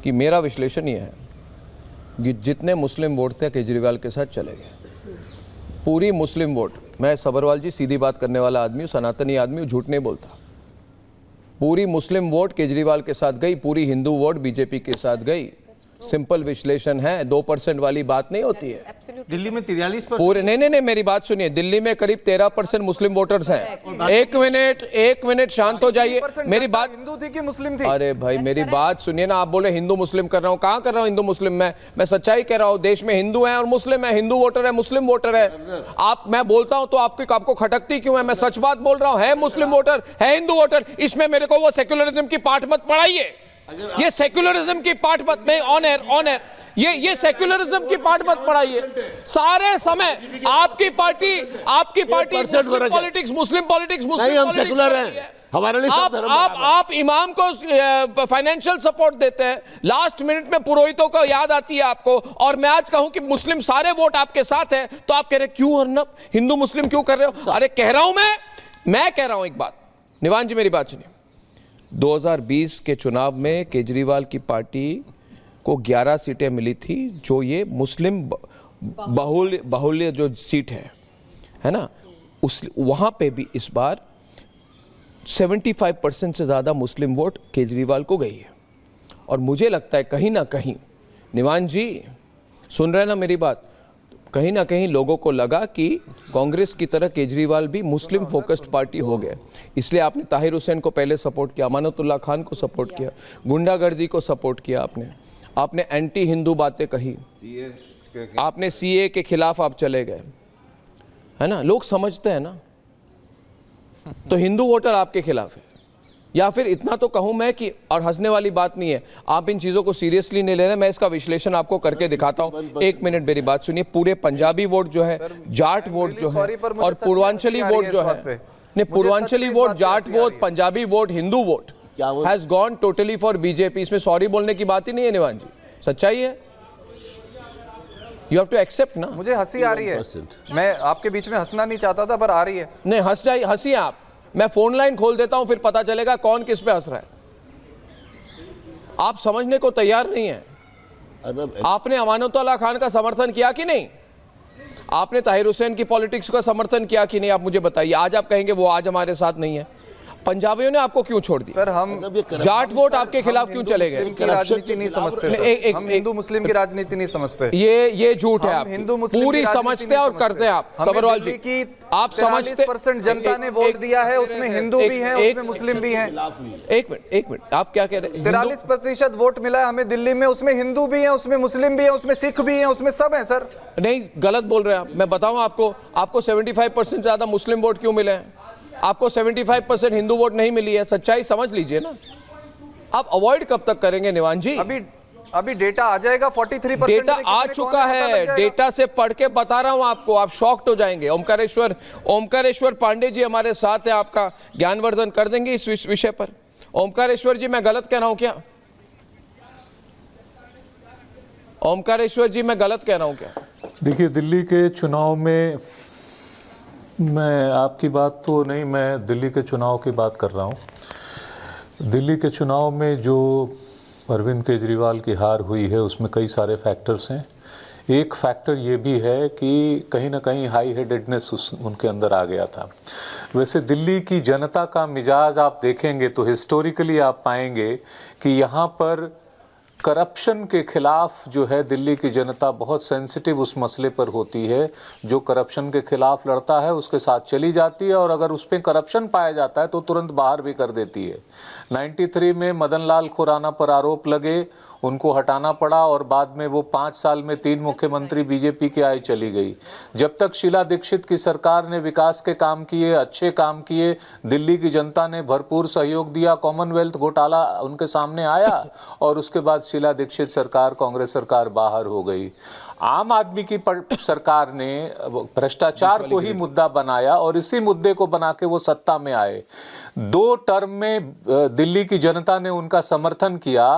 कि मेरा विश्लेषण ये है कि जितने मुस्लिम वोट थे केजरीवाल के साथ चले गए, पूरी मुस्लिम वोट। मैं सबरवाल जी सीधी बात करने वाला आदमी हूँ, सनातनी आदमी हूँ, झूठ नहीं बोलता। पूरी मुस्लिम वोट केजरीवाल के साथ गई, पूरी हिंदू वोट बीजेपी के साथ गई। सिंपल विश्लेषण है, 2% वाली बात नहीं होती है। दिल्ली में 43% पूरे नहीं, मेरी बात सुनिए। दिल्ली में करीब 13% मुस्लिम वोटर्स हैं। एक मिनट शांत हो जाइए, मेरी बात। हिंदू थी कि मुस्लिम थी? अरे भाई मेरी बात सुनिए ना। आप बोले हिंदू मुस्लिम कर रहा हूँ, कहाँ कर रहा हूँ हिंदू मुस्लिम? मैं सच्चाई कह रहा हूँ। देश में हिंदू है और मुस्लिम है, हिंदू वोटर है, मुस्लिम वोटर है। मैं बोलता हूँ तो आपको खटकती क्यों है? मैं सच बात बोल रहा हूँ। है मुस्लिम वोटर, है हिंदू वोटर। इसमें मेरे को वो सेक्युलरिज्म की पाठ मत पढ़ाइए। ये सेक्युलरिज्म की पाठ मत में ऑन एयर ये सेक्युलरिज्म की पाठ मत पढ़ाइए। सारे समय आपकी पार्टी मुस्लिम पॉलिटिक्स नहीं, हम सेकुलर हैं, हमारे लिए सब धर्म आप इमाम को फाइनेंशियल सपोर्ट देते हैं, लास्ट मिनट में पुरोहितों को याद आती है आपको। और मैं आज कहूं कि मुस्लिम सारे वोट आपके साथ है तो आप कह रहे क्यों अर्नब हिंदू मुस्लिम क्यों कर रहे हो? अरे कह रहा हूं मैं कह रहा हूं एक बात, निवान जी मेरी बात सुनिए। 2020 के चुनाव में केजरीवाल की पार्टी को 11 सीटें मिली थी, जो ये मुस्लिम बाहुल्य जो सीट है ना, उस वहाँ पे भी इस बार 75% से ज़्यादा मुस्लिम वोट केजरीवाल को गई है। और मुझे लगता है कहीं ना कहीं, निवान जी सुन रहे हैं ना मेरी बात, कहीं ना कहीं लोगों को लगा कि कांग्रेस की तरह केजरीवाल भी मुस्लिम फोकस्ड पार्टी हो गए। इसलिए आपने ताहिर हुसैन को पहले सपोर्ट किया, अमानतुल्लाह खान को सपोर्ट किया, गुंडागर्दी को सपोर्ट किया, आपने एंटी हिंदू बातें कही, आपने सीए के खिलाफ आप चले गए, है ना। लोग समझते हैं ना। तो हिंदू वोटर आपके खिलाफ है। या फिर इतना तो कहूं मैं कि, और हंसने वाली बात नहीं है, आप इन चीज़ों को सीरियसली नहीं ले रहे। मैं इसका विश्लेषण आपको करके दिखाता हूं। एक मिनट मेरी बात सुनिए। पूरे पंजाबी वोट जो है, जाट वोट जो है, और पूर्वांचली वोट जो है, नहीं Purvanchali vote, Jat vote, Punjabi vote, Hindu vote has gone totally for BJP. इसमें सॉरी बोलने की बात ही नहीं है निवान जी, सच्चाई है। यू हैव टू एक्सेप्ट ना। मुझे हंसी आ रही है, मैं आपके बीच में हंसना नहीं चाहता था पर आ रही है। नहीं हंसिए आप, मैं फोन लाइन खोल देता हूं, फिर पता चलेगा कौन किस पे हंस रहा है। आप समझने को तैयार नहीं है। आपने अमानतुल्लाह खान का समर्थन किया कि नहीं? आपने ताहिर हुसैन की पॉलिटिक्स का समर्थन किया कि नहीं? आप मुझे बताइए। आज आप कहेंगे वो आज हमारे साथ नहीं है। पंजाबियों ने आपको क्यों छोड़ दिया? सर हम जाट वोट आपके खिलाफ क्यों चले गए? राजनीति नहीं समझते, हम हिंदू मुस्लिम की राजनीति नहीं समझते। ये झूठ है। आप हिंदू मुस्लिम पूरी समझते हैं और करते हैं आप। सबरवाल जी आप समझते, 43% जनता ने वोट दिया है, उसमें हिंदू भी हैं, उसमें मुस्लिम भी हैं। एक मिनट आप क्या कह रहे हैं? 43% वोट मिला है हमें दिल्ली में, उसमें हिंदू भी हैं, उसमें मुस्लिम भी हैं, उसमें सिख भी हैं, उसमें सब हैं सर। नहीं गलत बोल रहे हैं आप। मैं बताऊं आपको 75% ज्यादा मुस्लिम वोट क्यों मिले हैं? आपको 75% हिंदू वोट नहीं मिली है। सच्चाई समझ लीजिए ना। आप अवॉइड कब तक करेंगे निवान जी? अभी डेटा आ जाएगा। 43% डेटा आ चुका है, डेटा से पढ़ के बता रहा हूं आपको, आप शॉक्ड हो जाएंगे। ओमकारेश्वर पांडे जी हमारे साथ हैं, आपका ज्ञानवर्धन कर देंगे इस विषय पर। ओमकारेश्वर जी मैं गलत कह रहा हूं क्या? ओमकारेश्वर जी मैं गलत कह रहा हूं क्या? देखिए, दिल्ली के चुनाव में मैं आपकी बात तो नहीं, मैं दिल्ली के चुनाव की बात कर रहा हूँ। दिल्ली के चुनाव में जो अरविंद केजरीवाल की हार हुई है उसमें कई सारे फैक्टर्स हैं। एक फैक्टर ये भी है कि कहीं ना कहीं हाई हेडेडनेस उनके अंदर आ गया था। वैसे दिल्ली की जनता का मिजाज आप देखेंगे तो हिस्टोरिकली आप पाएंगे कि यहाँ पर करप्शन के खिलाफ जो है दिल्ली की जनता बहुत सेंसिटिव उस मसले पर होती है। जो करप्शन के खिलाफ लड़ता है उसके साथ चली जाती है, और अगर उस पर करप्शन पाया जाता है तो तुरंत बाहर भी कर देती है। 93 में मदन लाल खुराना पर आरोप लगे, उनको हटाना पड़ा, और बाद में वो 5 साल में 3 मुख्यमंत्री बीजेपी के आई चली गई। जब तक शीला दीक्षित की सरकार ने विकास के काम किए, अच्छे काम किए, दिल्ली की जनता ने भरपूर सहयोग दिया, कॉमनवेल्थ घोटाला उनके सामने आया, और उसके बाद शीला दीक्षित सरकार, कांग्रेस सरकार बाहर हो गई। आम आदमी की सरकार ने भ्रष्टाचार को ही मुद्दा बनाया, और इसी मुद्दे को बना के वो सत्ता में आए। 2 टर्म में दिल्ली की जनता ने उनका समर्थन किया,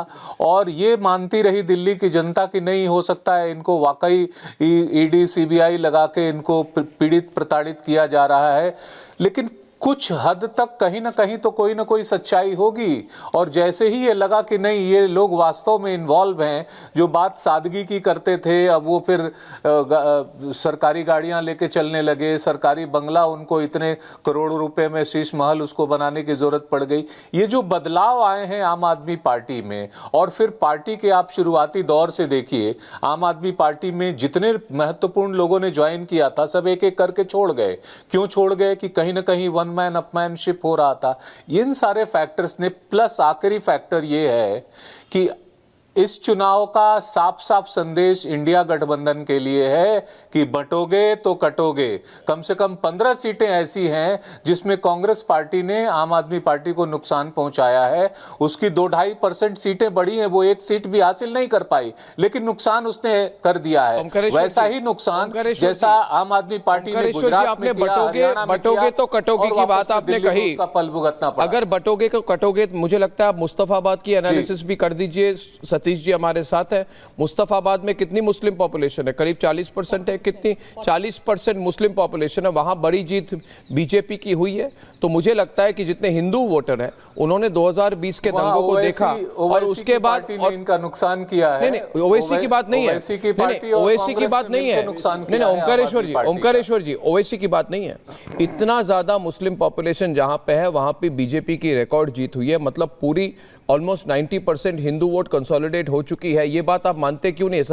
और ये मानती रही दिल्ली की जनता की नहीं हो सकता है, इनको वाकई ईडी सीबीआई लगा के इनको पीड़ित प्रताड़ित किया जा रहा है। लेकिन कुछ हद तक कहीं ना कहीं तो कोई ना कोई सच्चाई होगी। और जैसे ही ये लगा कि नहीं ये लोग वास्तव में इन्वॉल्व हैं, जो बात सादगी की करते थे अब वो फिर सरकारी गाड़ियां लेके चलने लगे, सरकारी बंगला उनको इतने करोड़ों रुपए में शीश महल उसको बनाने की जरूरत पड़ गई। ये जो बदलाव आए हैं आम आदमी पार्टी में, और फिर पार्टी के आप शुरुआती दौर से देखिए, आम आदमी पार्टी में जितने महत्वपूर्ण लोगों ने ज्वाइन किया था सब एक एक करके छोड़ गए। क्यों छोड़ गए? कि कहीं ना कहीं वन मैन अपमैनशिप हो रहा था। इन सारे फैक्टर्स ने, प्लस आखिरी फैक्टर ये है कि इस चुनाव का साफ साफ संदेश इंडिया गठबंधन के लिए है कि बंटोगे तो कटोगे। कम से कम 15 सीटें ऐसी हैं जिसमें कांग्रेस पार्टी ने आम आदमी पार्टी को नुकसान पहुंचाया है। उसकी 2-2.5% सीटें बढ़ी हैं, वो एक सीट भी हासिल नहीं कर पाई, लेकिन नुकसान उसने कर दिया है। वैसा ही नुकसान जैसा आम आदमी पार्टी ने गुजरात में किया, हरियाणा में बटोगे तो कटोगे की बात आपने कही, पल भुगतना पड़ा। अगर बटोगे तो कटोगे, मुझे लगता है आप मुस्तफाबाद की एनालिसिस भी कर दीजिए। सतीश जी हमारे साथ है। मुस्तफाबाद में कितनी मुस्लिम पॉपुलेशन है? करीब 40% है। कितनी? 40% मुस्लिम पॉपुलेशन है। वहां बड़ी जीत बीजेपी की हुई है। तो मुझे लगता है कि जितने हिंदू वोटर हैं उन्होंने 2020 के दंगों को देखा और उसके बाद और इनका नुकसान किया है। नहीं, ओवैसी की बात नहीं है, ओवैसी की बात नहीं है, नहीं, ओमकारेश्वर जी, ओवैसी की बात नहीं है। इतना ज्यादा मुस्लिम पॉपुलेशन जहां पे है वहां पे बीजेपी की रिकॉर्ड जीत हुई है। मतलब पूरी ऑलमोस्ट 90% हिंदू वोट कंसोलिडेट हो चुकी है। ये बात आप मानते क्यों नहीं है?